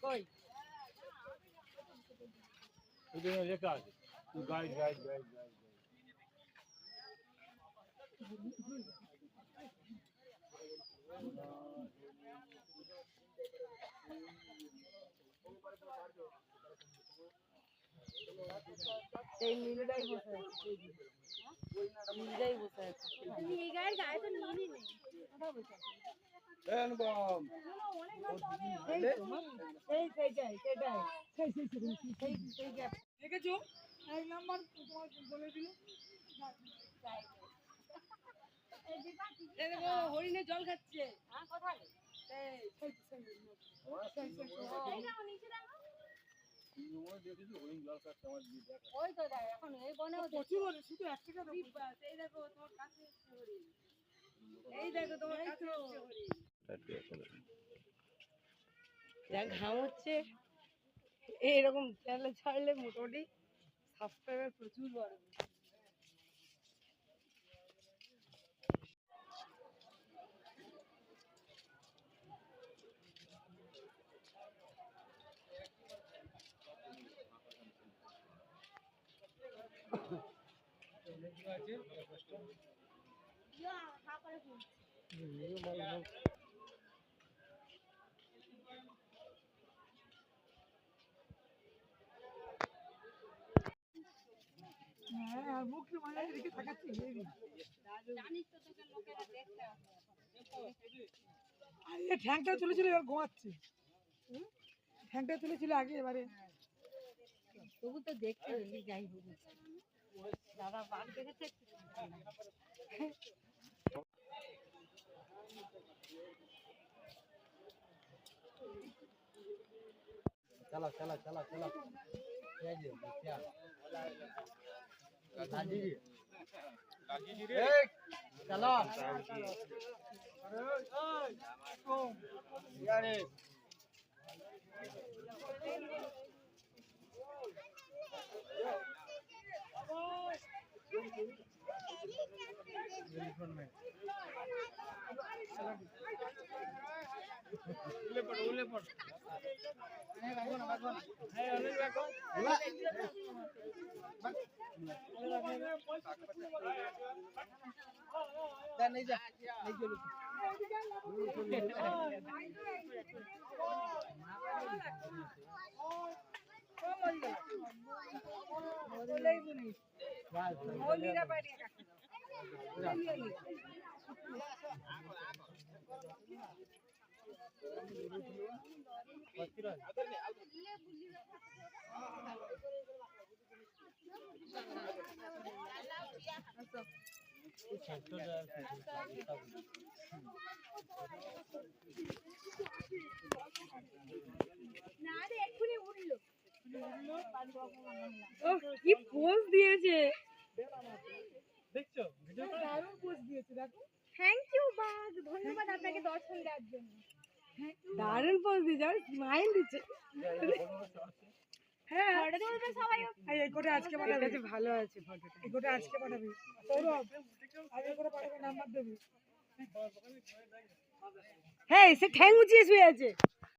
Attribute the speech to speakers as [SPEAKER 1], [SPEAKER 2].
[SPEAKER 1] কই
[SPEAKER 2] এটা লেখা আছে গাইড গাইড গাইড গাইড
[SPEAKER 1] এই নীলটাই বসে আছে নীলটাই বসে আছে এই গায়ের গায়ে তো নীলই নেই কোথায় বসে আছে
[SPEAKER 2] অনুপম
[SPEAKER 1] এই সেইটাই সেই গ্যাপ
[SPEAKER 3] দেখেছো এক নাম্বার তোমার বলে দিল এই দেখো হরিণে জল খাচ্ছে
[SPEAKER 1] হ্যাঁ কোথায় ওই তো দেখ এখন এই বনেও
[SPEAKER 3] প্রচুর শুধু এক টাকা এই দেখো তোমার কাছে এসছে হরিণ এই দেখো তোমার কাছে এসছে হরিণ
[SPEAKER 1] যা ঘাম হচ্ছে এইরকম চ্যানেলে ছাড়লে মোটামুটি সাবস্ক্রাইবার প্রচুর বাড়বে
[SPEAKER 3] হ্যাঁ আর মুখে মানে দিকে তাকাচ্ছে
[SPEAKER 1] জানিস তো তোকে লোকেরা দেখতে আসে
[SPEAKER 3] আর এই ঠ্যাংটা চলেছিল এবার ঘুমাচ্ছে ঠ্যাংটা চলেছিল আগে এবারে
[SPEAKER 1] তবু তো দেখতে হলি যাই বলি দাদা বাঘ দেখেছে
[SPEAKER 2] चला चला चला चला क्या जी क्या लाजी जी रे चलो अरे यार उले पड़ नहीं जा नहीं चलो
[SPEAKER 3] কি পোজ দিয়েছে
[SPEAKER 2] দেখছো
[SPEAKER 3] দারুণ পোজ দিয়েছে দেখো
[SPEAKER 1] থ্যাংক ইউ বাঘ ধন্যবাদ আপনাকে দর্শন দেওয়ার জন্য
[SPEAKER 3] দারুণ পোজ দিয়েছে আর স্মাইল দিচ্ছে হ্যাঁ এই কোটা আজকে পাঠাবে
[SPEAKER 1] ভালো আছে ফটোটা
[SPEAKER 3] এই কোটা আজকে পাঠাবে সৌরভ আগে করে পাঠাবে নাম্বার দেবে
[SPEAKER 1] হ্যাঁ সে ঠ্যাং উঁচিয়ে শুয়ে আছে